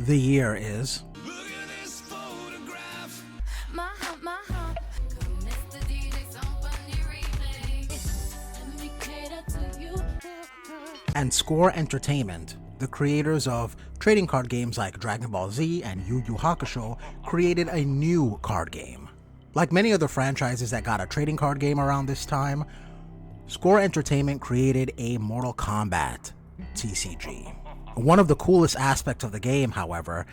The year is and Score Entertainment, the creators of trading card games like Dragon Ball Z and Yu Yu Hakusho, created a new card game. Like many other franchises that got a trading card game around this time, Score Entertainment created a Mortal Kombat TCG. One of the coolest aspects of the game, however,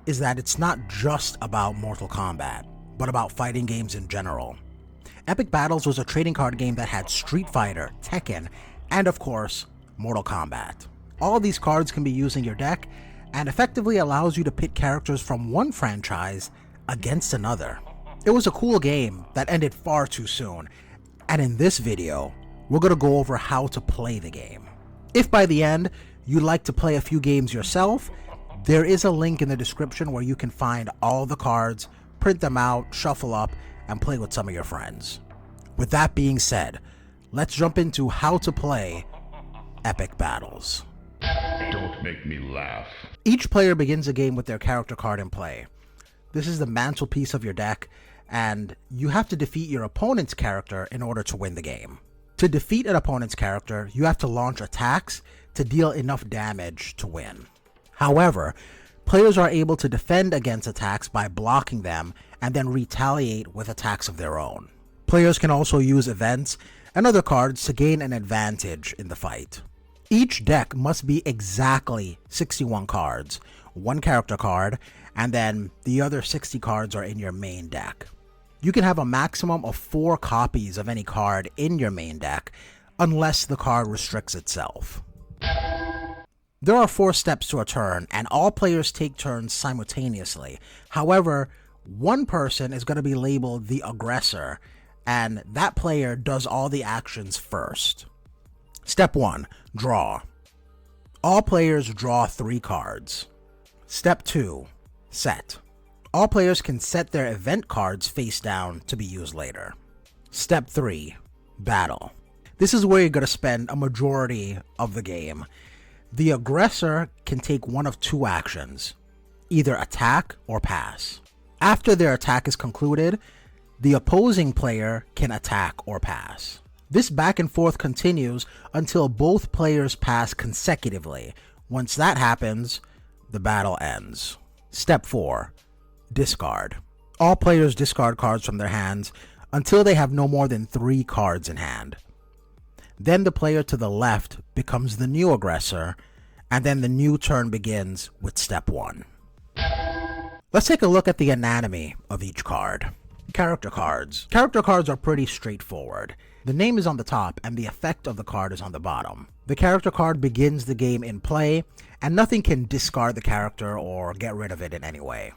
is that it's not just about Mortal Kombat, but about fighting games in general. Epic Battles was a trading card game that had Street Fighter, Tekken, and of course, Mortal Kombat. All of these cards can be used in your deck and effectively allows you to pit characters from one franchise against another. It was a cool game that ended far too soon, and in this video, we're going to go over how to play the game. If by the end, you'd like to play a few games yourself, there is a link in the description where you can find all the cards, print them out, shuffle up, and play with some of your friends. With that being said, let's jump into how to play Epic Battles. Don't make me laugh. Each player begins a game with their character card in play. This is the mantelpiece of your deck, and you have to defeat your opponent's character in order to win the game. To defeat an opponent's character, you have to launch attacks to deal enough damage to win. However, players are able to defend against attacks by blocking them and then retaliate with attacks of their own. Players can also use events and other cards to gain an advantage in the fight. Each deck must be exactly 61 cards, one character card, and then the other 60 cards are in your main deck. You can have a maximum of 4 copies of any card in your main deck, unless the card restricts itself. There are 4 steps to a turn, and all players take turns simultaneously. However, one person is going to be labeled the aggressor, and that player does all the actions first. Step 1. Draw. All players draw 3 cards. Step 2. Set. All players can set their event cards face down to be used later. Step 3. Battle. This is where you're going to spend a majority of the game. The aggressor can take one of 2 actions, either attack or pass. After their attack is concluded, the opposing player can attack or pass. This back and forth continues until both players pass consecutively. Once that happens, the battle ends. Step 4. Discard. All players discard cards from their hands until they have no more than 3 cards in hand. Then the player to the left becomes the new aggressor, and then the new turn begins with step 1. Let's take a look at the anatomy of each card. Character cards. Character cards are pretty straightforward. The name is on the top and the effect of the card is on the bottom. The character card begins the game in play, and nothing can discard the character or get rid of it in any way.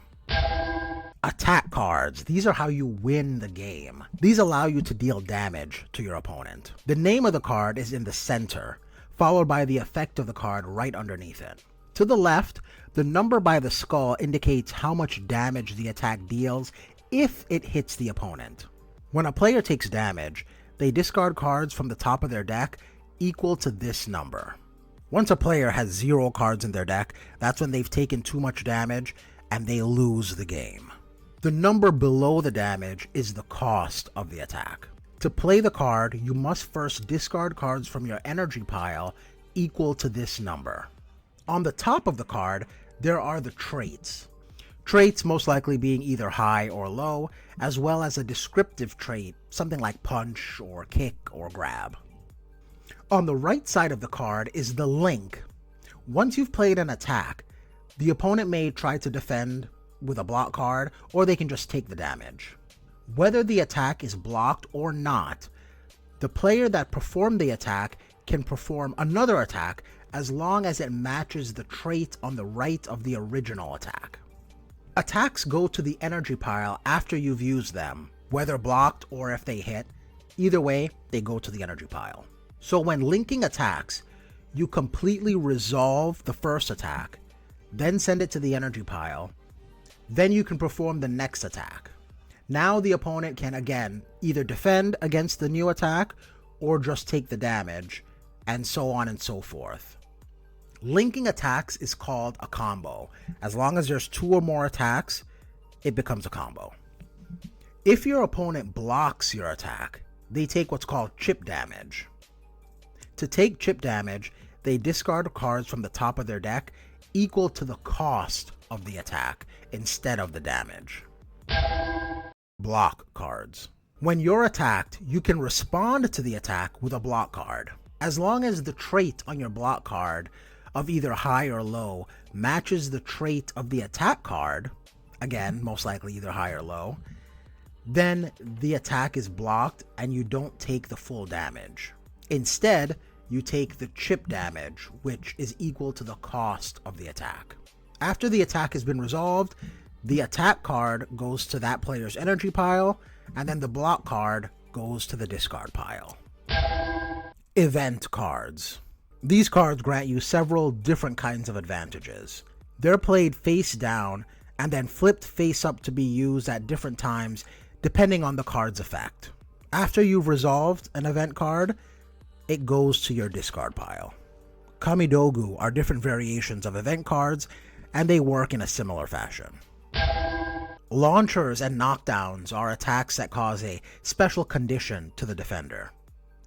Attack cards. These are how you win the game. These allow you to deal damage to your opponent. The name of the card is in the center, followed by the effect of the card right underneath it. To the left, the number by the skull indicates how much damage the attack deals if it hits the opponent. When a player takes damage, they discard cards from the top of their deck equal to this number. Once a player has 0 cards in their deck, that's when they've taken too much damage and they lose the game. The number below the damage is the cost of the attack. To play the card, you must first discard cards from your energy pile equal to this number. On the top of the card, there are the traits. Traits most likely being either high or low, as well as a descriptive trait, something like punch or kick or grab. On the right side of the card is the link. Once you've played an attack, the opponent may try to defend with a block card, or they can just take the damage. Whether the attack is blocked or not, the player that performed the attack can perform another attack as long as it matches the trait on the right of the original attack. Attacks go to the energy pile after you've used them, whether blocked or if they hit. Either way, they go to the energy pile. So when linking attacks, you completely resolve the first attack, then send it to the energy pile, then you can perform the next attack. Now the opponent can again either defend against the new attack or just take the damage, and so on and so forth. Linking attacks is called a combo. As long as there's 2 or more attacks, it becomes a combo. If your opponent blocks your attack, they take what's called chip damage. To take chip damage, they discard cards from the top of their deck equal to the cost of the attack instead of the damage. Block cards. When you're attacked, you can respond to the attack with a block card. As long as the trait on your block card of either high or low matches the trait of the attack card, again, most likely either high or low, then the attack is blocked and you don't take the full damage. Instead, you take the chip damage, which is equal to the cost of the attack. After the attack has been resolved, the attack card goes to that player's energy pile, and then the block card goes to the discard pile. Event cards. These cards grant you several different kinds of advantages. They're played face down and then flipped face up to be used at different times depending on the card's effect. After you've resolved an event card, it goes to your discard pile. Kamidogu are different variations of event cards, and they work in a similar fashion. Launchers and knockdowns are attacks that cause a special condition to the defender.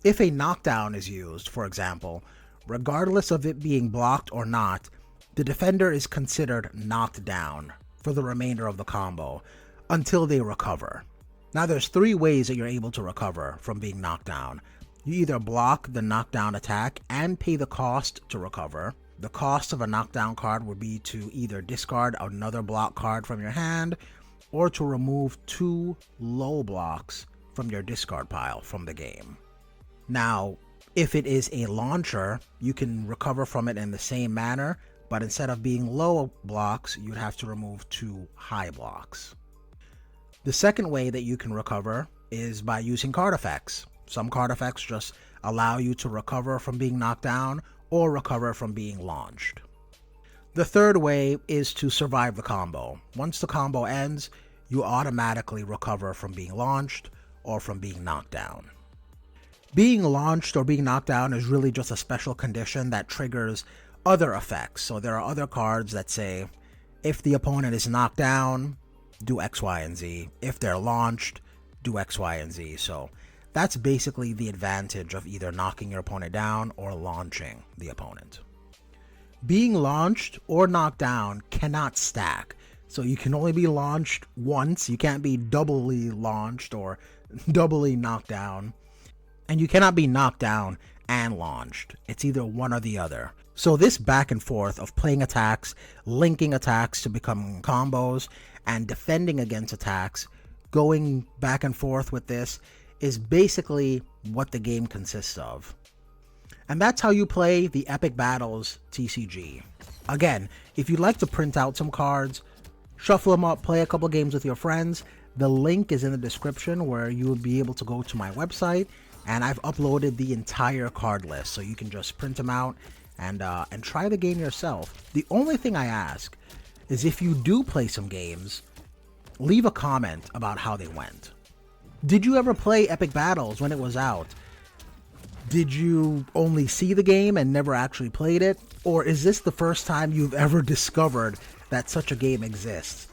If a knockdown is used, for example, regardless of it being blocked or not, the defender is considered knocked down for the remainder of the combo until they recover. Now there's 3 ways that you're able to recover from being knocked down. You either block the knockdown attack and pay the cost to recover. The cost of a knockdown card would be to either discard another block card from your hand or to remove 2 low blocks from your discard pile from the game. Now, if it is a launcher, you can recover from it in the same manner, but instead of being low blocks, you'd have to remove 2 high blocks. The second way that you can recover is by using card effects. Some card effects just allow you to recover from being knocked down or recover from being launched. The third way is to survive the combo. Once the combo ends, you automatically recover from being launched or from being knocked down. Being launched or being knocked down is really just a special condition that triggers other effects. So there are other cards that say, if the opponent is knocked down, do X, Y, and Z. If they're launched, do X, Y, and Z. So that's basically the advantage of either knocking your opponent down or launching the opponent. Being launched or knocked down cannot stack. So you can only be launched once. You can't be doubly launched or doubly knocked down. And you cannot be knocked down and launched. It's either one or the other. So this back and forth of playing attacks, linking attacks to become combos, and defending against attacks, going back and forth with this, is basically what the game consists of. And that's how you play the Epic Battles TCG. Again, if you'd like to print out some cards, shuffle them up, play a couple games with your friends, the link is in the description where you will be able to go to my website, and I've uploaded the entire card list, so you can just print them out and try the game yourself. The only thing I ask is if you do play some games, leave a comment about how they went. Did you ever play Epic Battles when it was out? Did you only see the game and never actually played it? Or is this the first time you've ever discovered that such a game exists?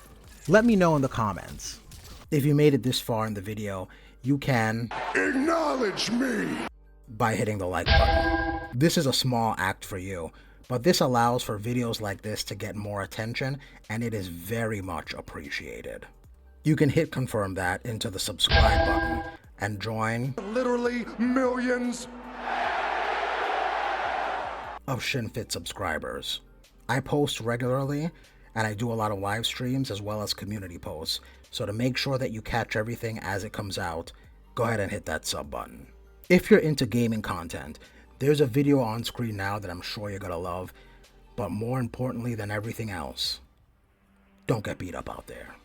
Let me know in the comments. If you made it this far in the video, you can Acknowledge me! by hitting the like button. This is a small act for you, but this allows for videos like this to get more attention, and it is very much appreciated. You can hit confirm that into the subscribe button and join Literally millions! of ShinFit subscribers. I post regularly, and I do a lot of live streams as well as community posts, so to make sure that you catch everything as it comes out, go ahead and hit that sub button. If you're into gaming content, there's a video on screen now that I'm sure you're gonna love, but more importantly than everything else, don't get beat up out there.